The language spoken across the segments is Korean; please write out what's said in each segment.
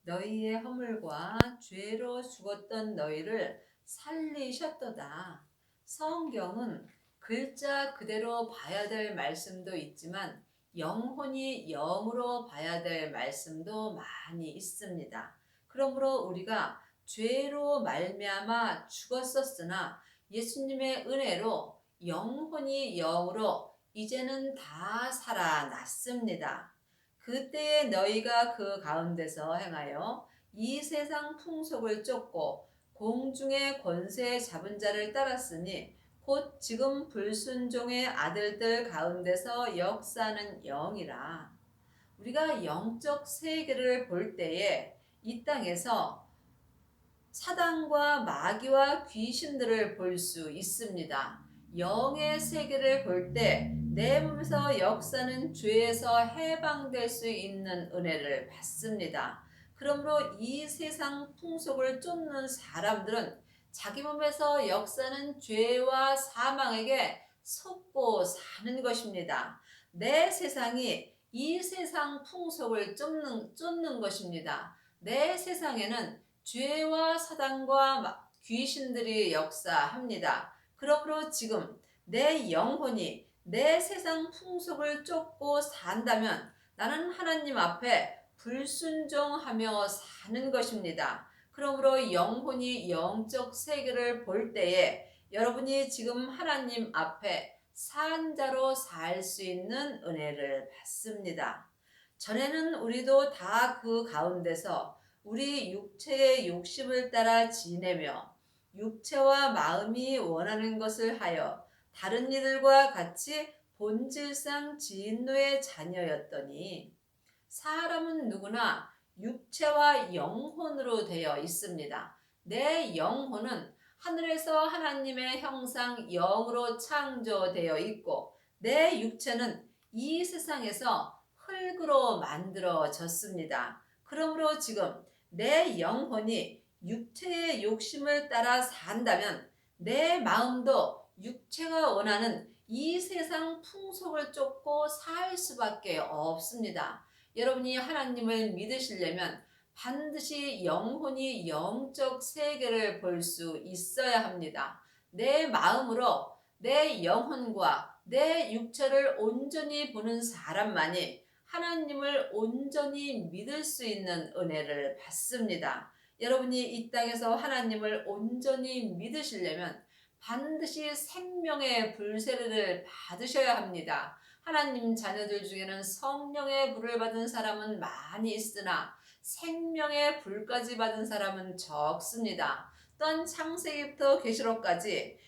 너희의 허물과 죄로 죽었던 너희를 살리셨도다. 성경은 글자 그대로 봐야 될 말씀도 있지만 영혼이 영으로 봐야 될 말씀도 많이 있습니다. 그러므로 우리가 죄로 말미암아 죽었었으나 예수님의 은혜로 영혼이 영으로 이제는 다 살아났습니다. 그때에 너희가 그 가운데서 행하여 이 세상 풍속을 쫓고 공중의 권세 잡은 자를 따랐으니 곧 지금 불순종의 아들들 가운데서 역사는 영이라. 우리가 영적 세계를 볼 때에 이 땅에서 사단과 마귀와 귀신들을 볼 수 있습니다. 영의 세계를 볼 때 내 몸에서 역사는 죄에서 해방될 수 있는 은혜를 받습니다. 그러므로 이 세상 풍속을 쫓는 사람들은 자기 몸에서 역사는 죄와 사망에게 속고 사는 것입니다. 내 세상이 이 세상 풍속을 쫓는 것입니다. 내 세상에는 죄와 사단과 귀신들이 역사합니다. 그러므로 지금 내 영혼이 내 세상 풍속을 쫓고 산다면 나는 하나님 앞에 불순종하며 사는 것입니다. 그러므로 영혼이 영적 세계를 볼 때에 여러분이 지금 하나님 앞에 산 자로 살 수 있는 은혜를 받습니다. 전에는 우리도 다 그 가운데서 우리 육체의 욕심을 따라 지내며 육체와 마음이 원하는 것을 하여 다른 이들과 같이 본질상 진노의 자녀였더니 사람은 누구나 육체와 영혼으로 되어 있습니다. 내 영혼은 하늘에서 하나님의 형상 영으로 창조되어 있고 내 육체는 이 세상에서 흙으로 만들어졌습니다. 그러므로 지금 내 영혼이 육체의 욕심을 따라 산다면 내 마음도 육체가 원하는 이 세상 풍속을 쫓고 살 수밖에 없습니다. 여러분이 하나님을 믿으시려면 반드시 영혼이 영적 세계를 볼 수 있어야 합니다. 내 마음으로 내 영혼과 내 육체를 온전히 보는 사람만이 하나님을 온전히 믿을 수 있는 은혜를 받습니다. 여러분이 이 땅에서 하나님을 온전히 믿으시려면 반드시 생명의 불세례를 받으셔야 합니다. 하나님 자녀들 중에는 성령의 불을 받은 사람은 많이 있으나 생명의 불까지 받은 사람은 적습니다. 또한 창세기부터 계시록까지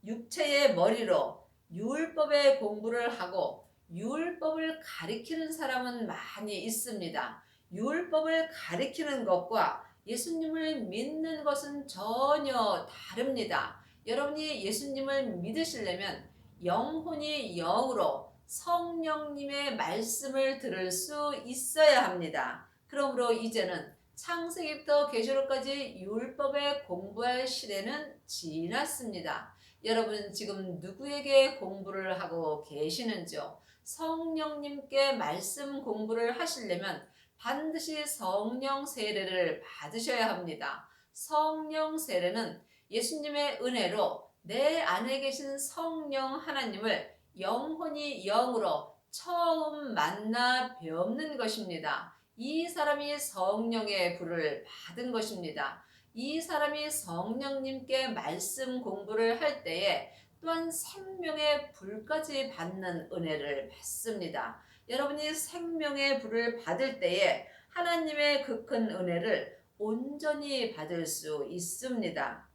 육체의 머리로 율법의 공부를 하고 율법을 가리키는 사람은 많이 있습니다. 율법을 가리키는 것과 예수님을 믿는 것은 전혀 다릅니다. 여러분이 예수님을 믿으시려면 영혼이 영으로 성령님의 말씀을 들을 수 있어야 합니다. 그러므로 이제는 창세기부터 계시록까지 율법에 공부할 시대는 지났습니다. 여러분 지금 누구에게 공부를 하고 계시는지요? 성령님께 말씀 공부를 하시려면 반드시 성령 세례를 받으셔야 합니다. 성령 세례는 예수님의 은혜로 내 안에 계신 성령 하나님을 영혼이 영으로 처음 만나 뵙는 것입니다. 이 사람이 성령의 불을 받은 것입니다. 이 사람이 성령님께 말씀 공부를 할 때에 또한 생명의 불까지 받는 은혜를 받습니다. 여러분이 생명의 불을 받을 때에 하나님의 그 큰 은혜를 온전히 받을 수 있습니다.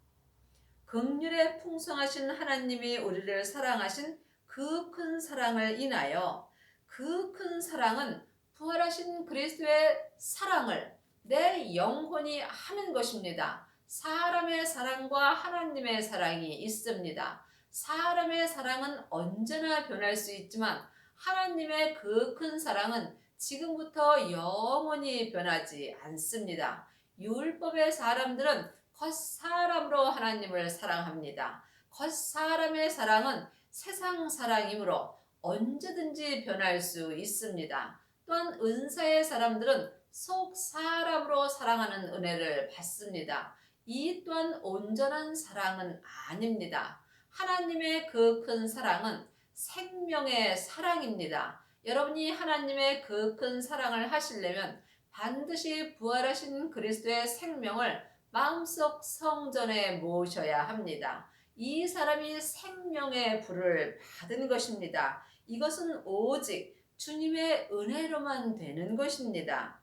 긍휼에 풍성하신 하나님이 우리를 사랑하신 그 큰 사랑을 인하여 그 큰 사랑은 부활하신 그리스도의 사랑을 내 영혼이 하는 것입니다. 사람의 사랑과 하나님의 사랑이 있습니다. 사람의 사랑은 언제나 변할 수 있지만 하나님의 그 큰 사랑은 지금부터 영원히 변하지 않습니다. 율법의 사람들은 겉사람으로 하나님을 사랑합니다. 겉사람의 사랑은 세상 사랑이므로 언제든지 변할 수 있습니다. 또한 은사의 사람들은 속 사람으로 사랑하는 은혜를 받습니다. 이 또한 온전한 사랑은 아닙니다. 하나님의 그 큰 사랑은 생명의 사랑입니다. 여러분이 하나님의 그 큰 사랑을 하시려면 반드시 부활하신 그리스도의 생명을 마음속 성전에 모셔야 합니다. 이 사람이 생명의 불을 받은 것입니다. 이것은 오직 주님의 은혜로만 되는 것입니다.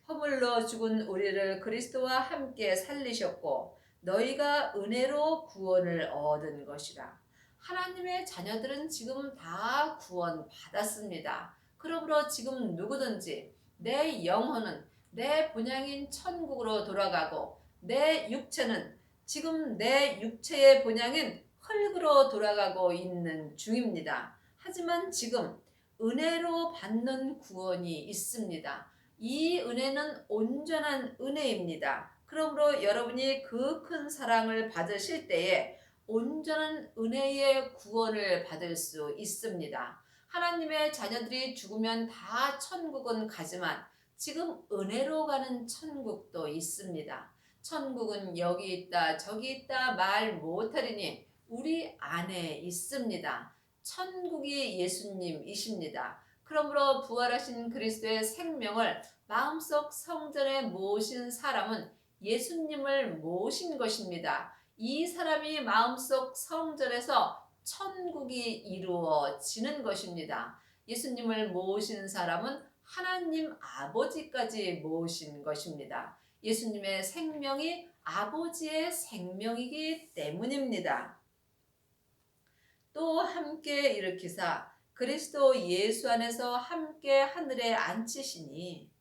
허물로 죽은 우리를 그리스도와 함께 살리셨고 너희가 은혜로 구원을 얻은 것이라. 하나님의 자녀들은 지금 다 구원 받았습니다. 그러므로 지금 누구든지 내 영혼은 내 본향인 천국으로 돌아가고 내 육체는 지금 내 육체의 본향인 흙으로 돌아가고 있는 중입니다. 하지만 지금 은혜로 받는 구원이 있습니다. 이 은혜는 온전한 은혜입니다. 그러므로 여러분이 그 큰 사랑을 받으실 때에 온전한 은혜의 구원을 받을 수 있습니다. 하나님의 자녀들이 죽으면 다 천국은 가지만 지금 은혜로 가는 천국도 있습니다. 천국은 여기 있다 저기 있다 말 못하리니 우리 안에 있습니다. 천국이 예수님이십니다. 그러므로 부활하신 그리스도의 생명을 마음속 성전에 모신 사람은 예수님을 모신 것입니다. 이 사람이 마음속 성전에서 천국이 이루어지는 것입니다. 예수님을 모신 사람은 하나님 아버지까지 모신 것입니다. 예수님의 생명이 아버지의 생명이기 때문입니다. 또 함께 일으키사 그리스도 예수 안에서 함께 하늘에 앉히시니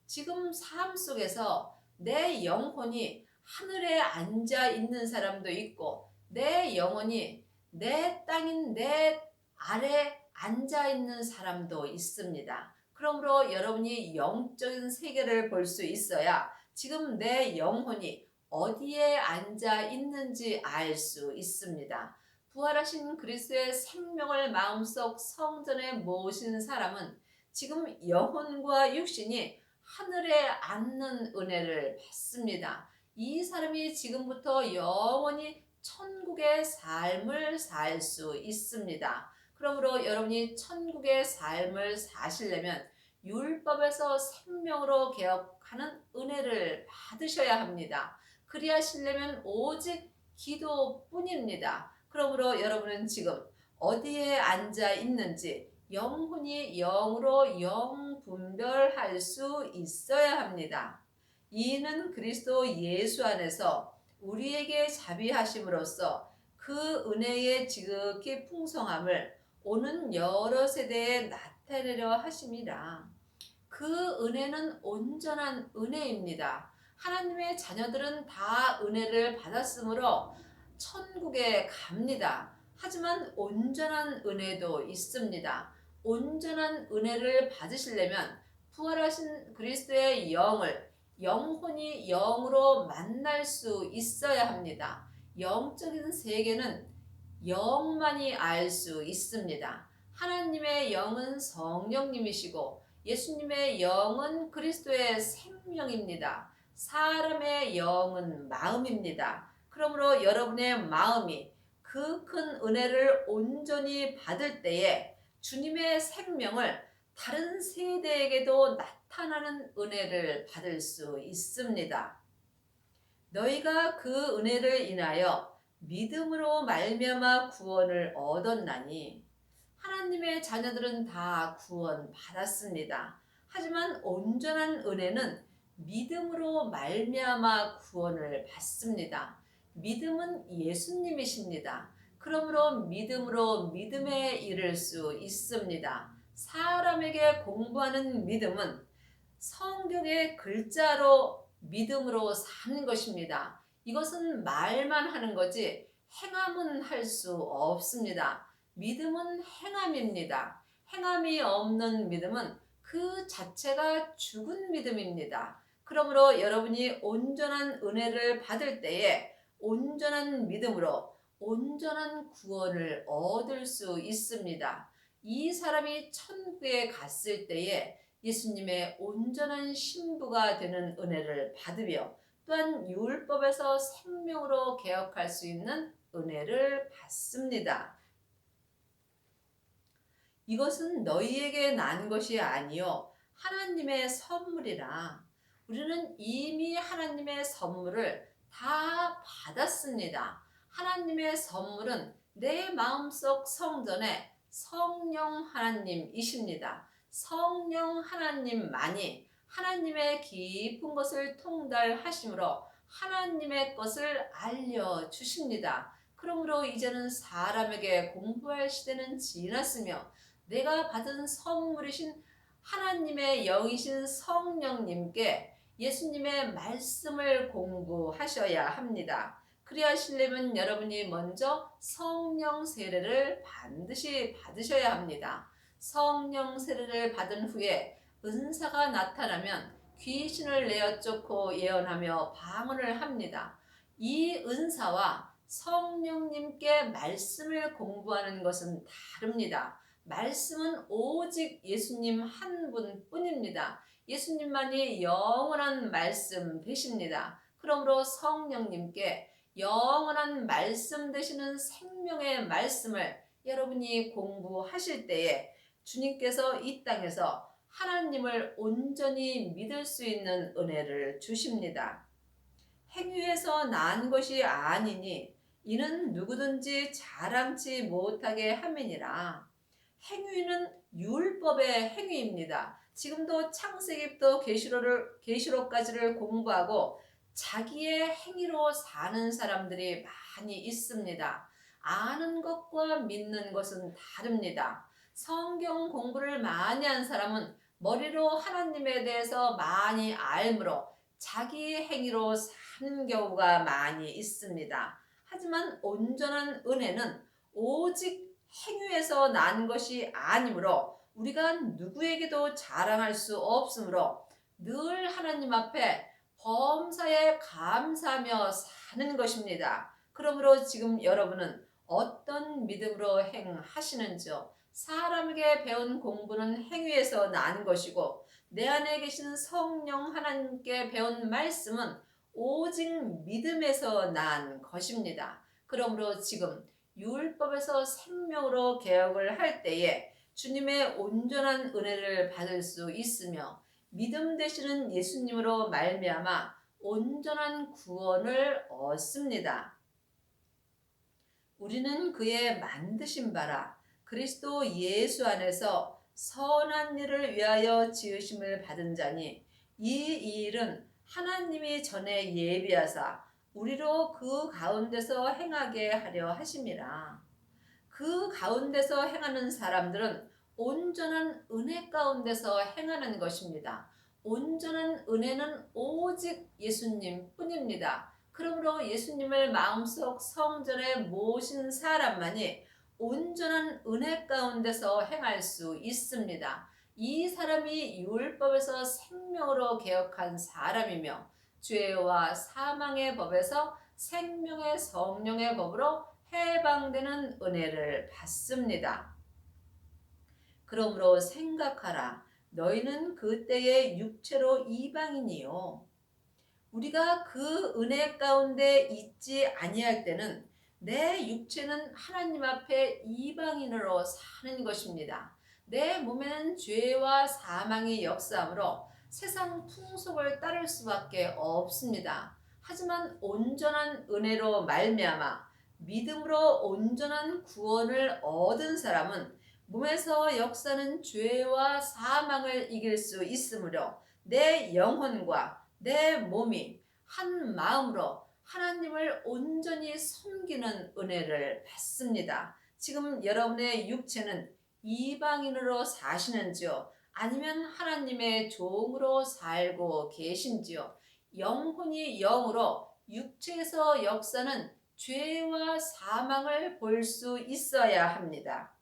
지금 삶 속에서 내 영혼이 하늘에 앉아 있는 사람도 있고 내 영혼이 내 땅인 내 아래 앉아 있는 사람도 있습니다. 그러므로 여러분이 영적인 세계를 볼 수 있어야 지금 내 영혼이 어디에 앉아 있는지 알 수 있습니다. 부활하신 그리스도의 생명을 마음속 성전에 모신 사람은 지금 영혼과 육신이 하늘에 앉는 은혜를 받습니다. 이 사람이 지금부터 영원히 천국의 삶을 살 수 있습니다. 그러므로 여러분이 천국의 삶을 사시려면 율법에서 생명으로 개혁하는 은혜를 받으셔야 합니다. 그리하시려면 오직 기도뿐입니다. 그러므로 여러분은 지금 어디에 앉아 있는지 영혼이 영으로 영분별할 수 있어야 합니다. 이는 그리스도 예수 안에서 우리에게 자비하심으로써 그 은혜의 지극히 풍성함을 오는 여러 세대에 나타내려 하심이라. 그 은혜는 온전한 은혜입니다. 하나님의 자녀들은 다 은혜를 받았으므로 천국에 갑니다. 하지만 온전한 은혜도 있습니다. 온전한 은혜를 받으시려면 부활하신 그리스도의 영혼이 영으로 만날 수 있어야 합니다. 영적인 세계는 영만이 알 수 있습니다. 하나님의 영은 성령님이시고 예수님의 영은 그리스도의 생명입니다. 사람의 영은 마음입니다. 그러므로 여러분의 마음이 그 큰 은혜를 온전히 받을 때에 주님의 생명을 다른 세대에게도 나타나는 은혜를 받을 수 있습니다. 너희가 그 은혜를 인하여 믿음으로 말미암아 구원을 얻었나니 하나님의 자녀들은 다 구원 받았습니다. 하지만 온전한 은혜는 믿음으로 말미암아 구원을 받습니다. 믿음은 예수님이십니다. 그러므로 믿음으로 믿음에 이를 수 있습니다. 사람에게 공부하는 믿음은 성경의 글자로 믿음으로 사는 것입니다. 이것은 말만 하는 거지 행함은 할 수 없습니다. 믿음은 행함입니다. 행함이 없는 믿음은 그 자체가 죽은 믿음입니다. 그러므로 여러분이 온전한 은혜를 받을 때에 온전한 믿음으로 온전한 구원을 얻을 수 있습니다. 이 사람이 천국에 갔을 때에 예수님의 온전한 신부가 되는 은혜를 받으며 또한 율법에서 생명으로 개혁할 수 있는 은혜를 받습니다. 이것은 너희에게 난 것이 아니요 하나님의 선물이라. 우리는 이미 하나님의 선물을 다 받았습니다. 하나님의 선물은 내 마음속 성전에 성령 하나님이십니다. 성령 하나님만이 하나님의 깊은 것을 통달하심으로 하나님의 것을 알려주십니다. 그러므로 이제는 사람에게 공부할 시대는 지났으며 내가 받은 선물이신 하나님의 영이신 성령님께 예수님의 말씀을 공부하셔야 합니다. 그리하시려면 여러분이 먼저 성령 세례를 반드시 받으셔야 합니다. 성령 세례를 받은 후에 은사가 나타나면 귀신을 내어 쫓고 예언하며 방언을 합니다. 이 은사와 성령님께 말씀을 공부하는 것은 다릅니다. 말씀은 오직 예수님 한 분뿐입니다. 예수님만이 영원한 말씀 되십니다. 그러므로 성령님께 영원한 말씀 되시는 생명의 말씀을 여러분이 공부하실 때에 주님께서 이 땅에서 하나님을 온전히 믿을 수 있는 은혜를 주십니다. 행위에서 난 것이 아니니 이는 누구든지 자랑치 못하게 함이니라. 행위는 율법의 행위입니다. 지금도 창세기부터 계시록까지를 공부하고 자기의 행위로 사는 사람들이 많이 있습니다. 아는 것과 믿는 것은 다릅니다. 성경 공부를 많이 한 사람은 머리로 하나님에 대해서 많이 알므로 자기 행위로 사는 경우가 많이 있습니다. 하지만 온전한 은혜는 오직 행위에서 난 것이 아니므로 우리가 누구에게도 자랑할 수 없으므로 늘 하나님 앞에 범사에 감사하며 사는 것입니다. 그러므로 지금 여러분은 어떤 믿음으로 행하시는지요? 사람에게 배운 공부는 행위에서 난 것이고 내 안에 계신 성령 하나님께 배운 말씀은 오직 믿음에서 난 것입니다. 그러므로 지금 율법에서 생명으로 개혁을 할 때에 주님의 온전한 은혜를 받을 수 있으며 믿음 되시는 예수님으로 말미암아 온전한 구원을 얻습니다. 우리는 그의 만드신 바라 그리스도 예수 안에서 선한 일을 위하여 지으심을 받은 자니 이 일은 하나님이 전에 예비하사 우리로 그 가운데서 행하게 하려 하심이라. 그 가운데서 행하는 사람들은 온전한 은혜 가운데서 행하는 것입니다. 온전한 은혜는 오직 예수님 뿐입니다. 그러므로 예수님을 마음속 성전에 모신 사람만이 온전한 은혜 가운데서 행할 수 있습니다. 이 사람이 율법에서 생명으로 개혁한 사람이며 죄와 사망의 법에서 생명의 성령의 법으로 해방되는 은혜를 받습니다. 그러므로 생각하라. 너희는 그때의 육체로 이방인이요. 우리가 그 은혜 가운데 있지 아니할 때는 내 육체는 하나님 앞에 이방인으로 사는 것입니다. 내 몸에는 죄와 사망이 역사하므로 세상 풍속을 따를 수밖에 없습니다. 하지만 온전한 은혜로 말미암아 믿음으로 온전한 구원을 얻은 사람은 몸에서 역사는 죄와 사망을 이길 수 있으므로 내 영혼과 내 몸이 한 마음으로 하나님을 온전히 섬기는 은혜를 받습니다. 지금 여러분의 육체는 이방인으로 사시는지요? 아니면 하나님의 종으로 살고 계신지요? 영혼이 영으로 육체에서 역사는 죄와 사망을 볼 수 있어야 합니다.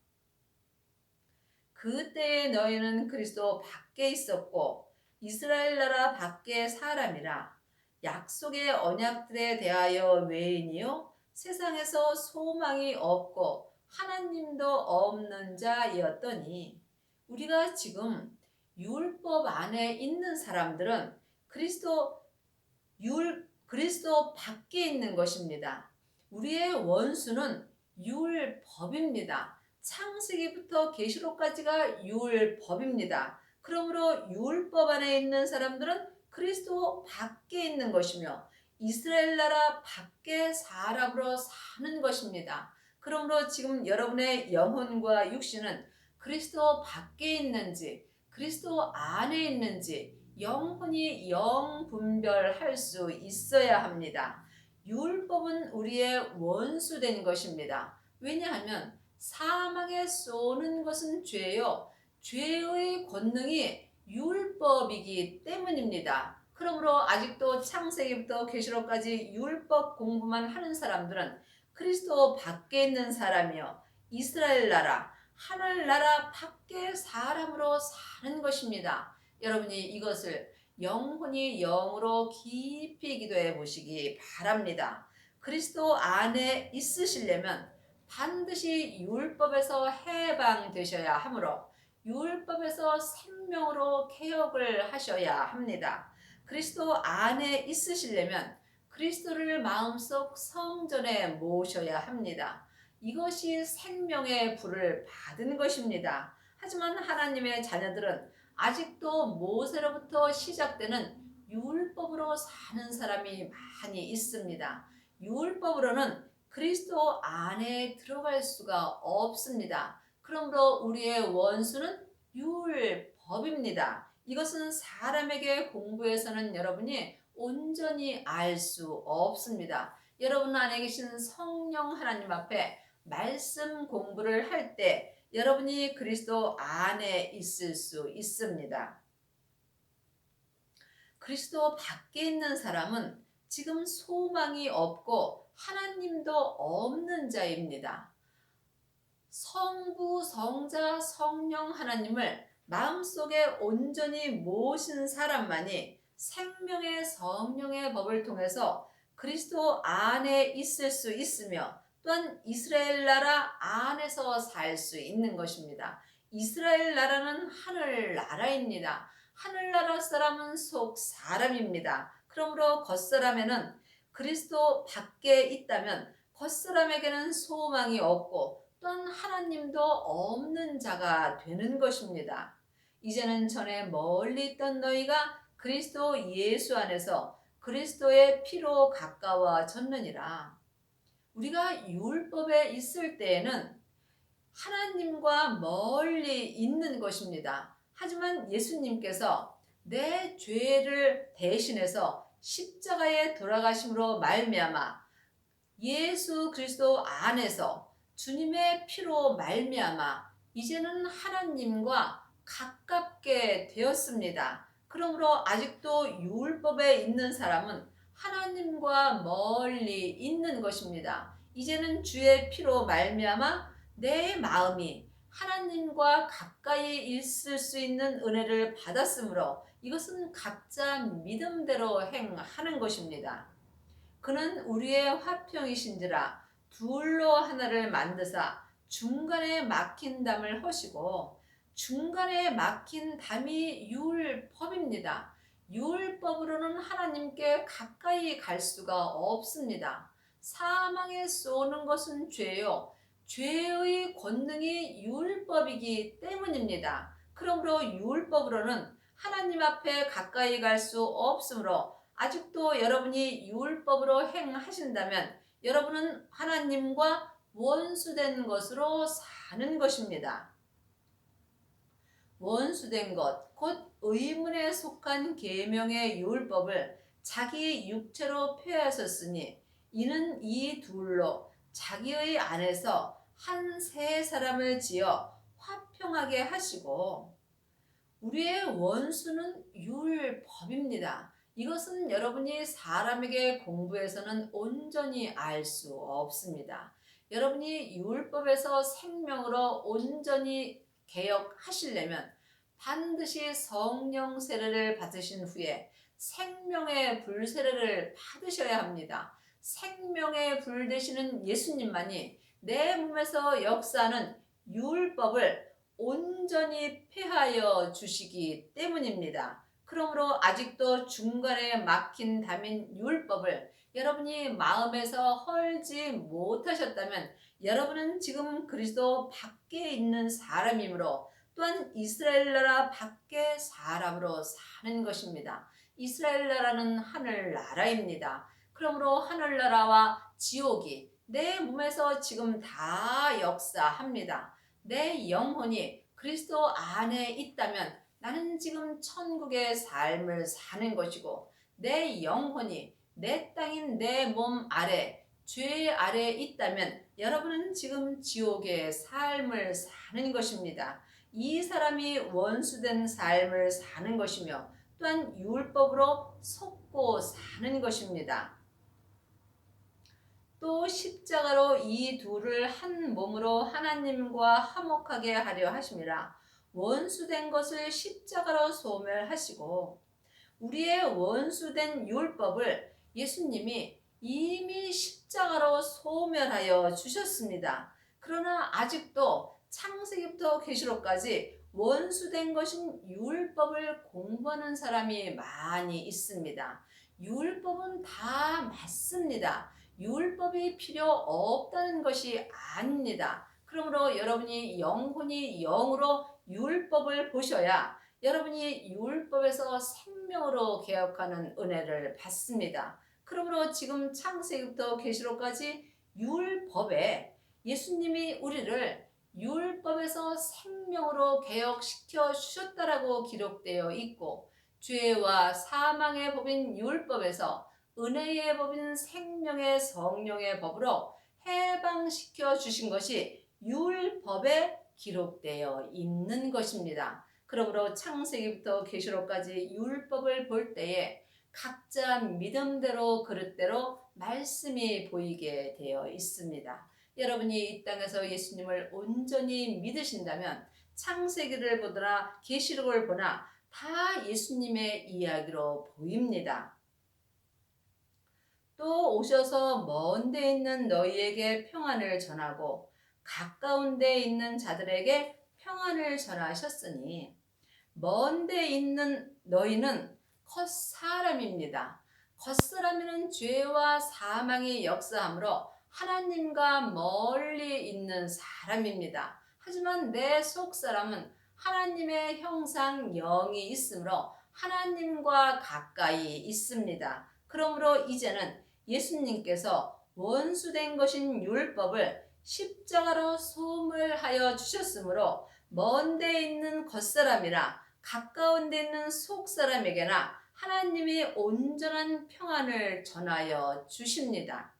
그때에 너희는 그리스도 밖에 있었고 이스라엘 나라 밖의 사람이라. 약속의 언약들에 대하여 외인이요 세상에서 소망이 없고 하나님도 없는 자였더니 우리가 지금 율법 안에 있는 사람들은 그리스도 밖에 있는 것입니다. 우리의 원수는 율법입니다. 창세기부터 계시록까지가 율법입니다. 그러므로 율법 안에 있는 사람들은 그리스도 밖에 있는 것이며 이스라엘 나라 밖의 사람으로 사는 것입니다. 그러므로 지금 여러분의 영혼과 육신은 그리스도 밖에 있는지 그리스도 안에 있는지 영혼이 영분별할 수 있어야 합니다. 율법은 우리의 원수된 것입니다. 왜냐하면 사망에 쏘는 것은 죄요. 죄의 권능이 율법이기 때문입니다. 그러므로 아직도 창세기부터 계시록까지 율법 공부만 하는 사람들은 그리스도 밖에 있는 사람이요. 이스라엘 나라, 하늘나라 밖의 사람으로 사는 것입니다. 여러분이 이것을 영혼이 영으로 깊이 기도해 보시기 바랍니다. 그리스도 안에 있으시려면 반드시 율법에서 해방되셔야 하므로 율법에서 생명으로 개혁을 하셔야 합니다. 그리스도 안에 있으시려면 그리스도를 마음속 성전에 모셔야 합니다. 이것이 생명의 불을 받은 것입니다. 하지만 하나님의 자녀들은 아직도 모세로부터 시작되는 율법으로 사는 사람이 많이 있습니다. 율법으로는 그리스도 안에 들어갈 수가 없습니다. 그러므로 우리의 원수는 율법입니다. 이것은 사람에게 공부해서는 여러분이 온전히 알 수 없습니다. 여러분 안에 계신 성령 하나님 앞에 말씀 공부를 할 때 여러분이 그리스도 안에 있을 수 있습니다. 그리스도 밖에 있는 사람은 지금 소망이 없고 하나님도 없는 자입니다. 성부, 성자, 성령 하나님을 마음속에 온전히 모신 사람만이 생명의 성령의 법을 통해서 그리스도 안에 있을 수 있으며 또한 이스라엘 나라 안에서 살 수 있는 것입니다. 이스라엘 나라는 하늘나라입니다. 하늘나라 사람은 속 사람입니다. 그러므로 겉사람에는 그리스도 밖에 있다면 겉사람에게는 소망이 없고 또한 하나님도 없는 자가 되는 것입니다. 이제는 전에 멀리 있던 너희가 그리스도 예수 안에서 그리스도의 피로 가까워졌느니라. 우리가 율법에 있을 때에는 하나님과 멀리 있는 것입니다. 하지만 예수님께서 내 죄를 대신해서 십자가에 돌아가심으로 말미암아 예수 그리스도 안에서 주님의 피로 말미암아 이제는 하나님과 가깝게 되었습니다. 그러므로 아직도 율법에 있는 사람은 하나님과 멀리 있는 것입니다. 이제는 주의 피로 말미암아 내 마음이 하나님과 가까이 있을 수 있는 은혜를 받았으므로 이것은 각자 믿음대로 행하는 것입니다. 그는 우리의 화평이신지라 둘로 하나를 만드사 중간에 막힌 담을 허시고 중간에 막힌 담이 율법입니다. 율법으로는 하나님께 가까이 갈 수가 없습니다. 사망에 쏘는 것은 죄요. 죄의 권능이 율법이기 때문입니다. 그러므로 율법으로는 하나님 앞에 가까이 갈 수 없으므로 아직도 여러분이 율법으로 행하신다면 여러분은 하나님과 원수된 것으로 사는 것입니다. 원수된 것, 곧 의문에 속한 계명의 율법을 자기 육체로 폐하셨으니 이는 이 둘로 자기의 안에서 한 세 사람을 지어 화평하게 하시고 우리의 원수는 율법입니다. 이것은 여러분이 사람에게 공부해서는 온전히 알 수 없습니다. 여러분이 율법에서 생명으로 온전히 개혁하시려면 반드시 성령 세례를 받으신 후에 생명의 불 세례를 받으셔야 합니다. 생명의 불 되시는 예수님만이 내 몸에서 역사하는 율법을 온전히 폐하여 주시기 때문입니다. 그러므로 아직도 중간에 막힌 담인 율법을 여러분이 마음에서 헐지 못하셨다면 여러분은 지금 그리스도 밖에 있는 사람이므로 또한 이스라엘 나라 밖의 사람으로 사는 것입니다. 이스라엘 나라는 하늘나라입니다. 그러므로 하늘나라와 지옥이 내 몸에서 지금 다 역사합니다. 내 영혼이 그리스도 안에 있다면 나는 지금 천국의 삶을 사는 것이고 내 영혼이 내 땅인 내 몸 아래 죄 아래에 있다면 여러분은 지금 지옥의 삶을 사는 것입니다. 이 사람이 원수된 삶을 사는 것이며 또한 율법으로 속고 사는 것입니다. 또 십자가로 이 둘을 한 몸으로 하나님과 화목하게 하려 하심이라. 원수된 것을 십자가로 소멸하시고 우리의 원수된 율법을 예수님이 이미 십자가로 소멸하여 주셨습니다. 그러나 아직도 창세기부터 계시록까지 원수된 것인 율법을 공부하는 사람이 많이 있습니다. 율법은 다 맞습니다. 율법이 필요 없다는 것이 아닙니다. 그러므로 여러분이 영혼이 영으로 율법을 보셔야 여러분이 율법에서 생명으로 개혁하는 은혜를 받습니다. 그러므로 지금 창세기부터 계시록까지 율법에 예수님이 우리를 율법에서 생명으로 개혁시켜 주셨다라고 기록되어 있고 죄와 사망의 법인 율법에서 은혜의 법인 생명의 성령의 법으로 해방시켜 주신 것이 율법에 기록되어 있는 것입니다. 그러므로 창세기부터 계시록까지 율법을 볼 때에 각자 믿음대로 그릇대로 말씀이 보이게 되어 있습니다. 여러분이 이 땅에서 예수님을 온전히 믿으신다면 창세기를 보거나 계시록을 보나 다 예수님의 이야기로 보입니다. 또 오셔서 먼 데 있는 너희에게 평안을 전하고 가까운 데 있는 자들에게 평안을 전하셨으니 먼 데 있는 너희는 겉사람입니다. 겉사람에는 죄와 사망이 역사하므로 하나님과 멀리 있는 사람입니다. 하지만 내 속사람은 하나님의 형상 영이 있으므로 하나님과 가까이 있습니다. 그러므로 이제는 예수님께서 원수된 것인 율법을 십자가로 소멸하여 주셨으므로 먼 데 있는 겉사람이라 가까운 데 있는 속사람에게나 하나님이 온전한 평안을 전하여 주십니다.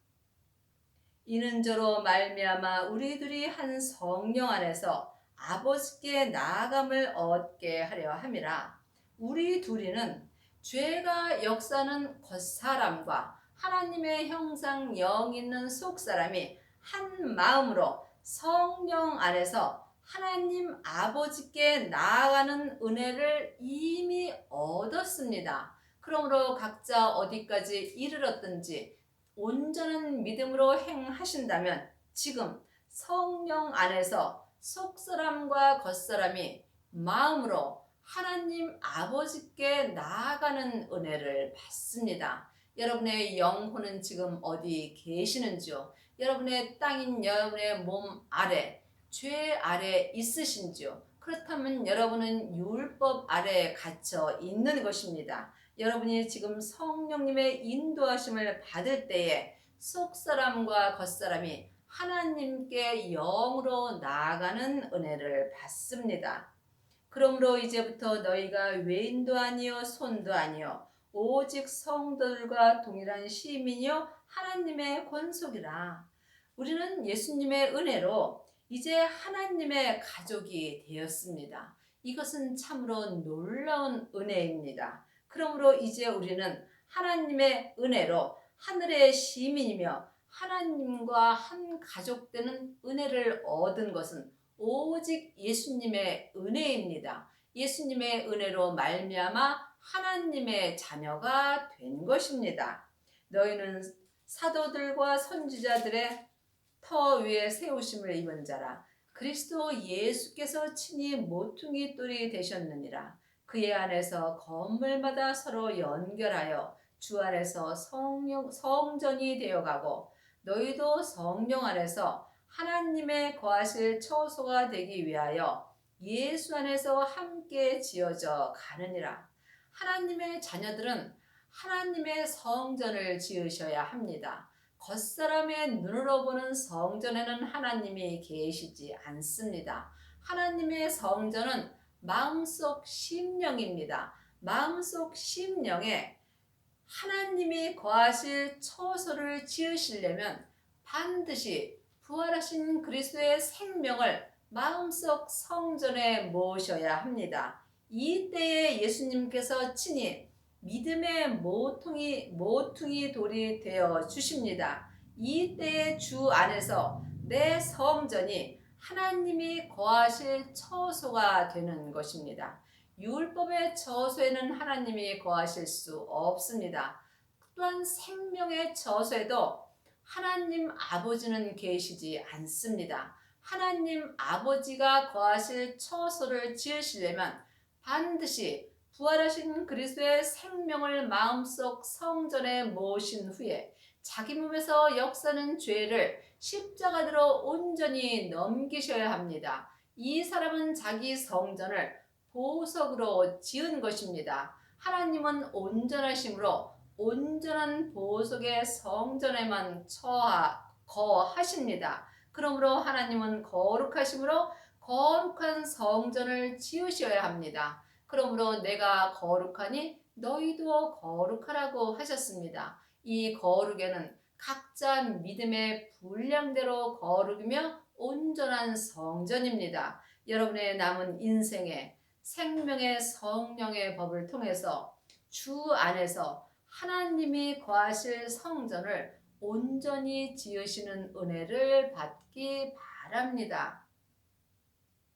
이는 저로 말미암아 우리들이 한 성령 안에서 아버지께 나아감을 얻게 하려 함이라. 우리 둘이는 죄가 역사는 겉사람과 하나님의 형상 영 있는 속사람이 한 마음으로 성령 안에서 하나님 아버지께 나아가는 은혜를 이미 얻었습니다. 그러므로 각자 어디까지 이르렀든지 온전한 믿음으로 행하신다면 지금 성령 안에서 속사람과 겉사람이 마음으로 하나님 아버지께 나아가는 은혜를 받습니다. 여러분의 영혼은 지금 어디 계시는지요? 여러분의 땅인 여러분의 몸 아래, 죄 아래 있으신지요? 그렇다면 여러분은 율법 아래에 갇혀 있는 것입니다. 여러분이 지금 성령님의 인도하심을 받을 때에 속사람과 겉사람이 하나님께 영으로 나아가는 은혜를 받습니다. 그러므로 이제부터 너희가 외인도 아니요 손도 아니요 오직 성도들과 동일한 시민이요 하나님의 권속이라. 우리는 예수님의 은혜로 이제 하나님의 가족이 되었습니다. 이것은 참으로 놀라운 은혜입니다. 그러므로 이제 우리는 하나님의 은혜로 하늘의 시민이며 하나님과 한 가족 되는 은혜를 얻은 것은 오직 예수님의 은혜입니다. 예수님의 은혜로 말미암아 하나님의 자녀가 된 것입니다. 너희는 사도들과 선지자들의 터 위에 세우심을 입은 자라. 그리스도 예수께서 친히 모퉁이 돌이 되셨느니라. 그의 안에서 건물마다 서로 연결하여 주 안에서 성전이 되어가고 너희도 성령 안에서 하나님의 거하실 처소가 되기 위하여 예수 안에서 함께 지어져 가느니라. 하나님의 자녀들은 하나님의 성전을 지으셔야 합니다. 겉사람의 눈으로 보는 성전에는 하나님이 계시지 않습니다. 하나님의 성전은 마음속 심령입니다. 마음속 심령에 하나님이 거하실 처소를 지으시려면 반드시 부활하신 그리스도의 생명을 마음속 성전에 모셔야 합니다. 이때에 예수님께서 친히 믿음의 모퉁이 돌이 되어 주십니다. 이때에 주 안에서 내 성전이 하나님이 거하실 처소가 되는 것입니다. 율법의 처소에는 하나님이 거하실 수 없습니다. 또한 생명의 처소에도 하나님 아버지는 계시지 않습니다. 하나님 아버지가 거하실 처소를 지으시려면 반드시 부활하신 그리스도의 생명을 마음속 성전에 모신 후에 자기 몸에서 역사는 죄를 십자가대로 온전히 넘기셔야 합니다. 이 사람은 자기 성전을 보석으로 지은 것입니다. 하나님은 온전하심으로 온전한 보석의 성전에만 거하십니다. 그러므로 하나님은 거룩하심으로 거룩한 성전을 지으셔야 합니다. 그러므로 내가 거룩하니 너희도 거룩하라고 하셨습니다. 이 거룩에는 각자 믿음의 분량대로 거룩이며 온전한 성전입니다. 여러분의 남은 인생에 생명의 성령의 법을 통해서 주 안에서 하나님이 거하실 성전을 온전히 지으시는 은혜를 받기 바랍니다.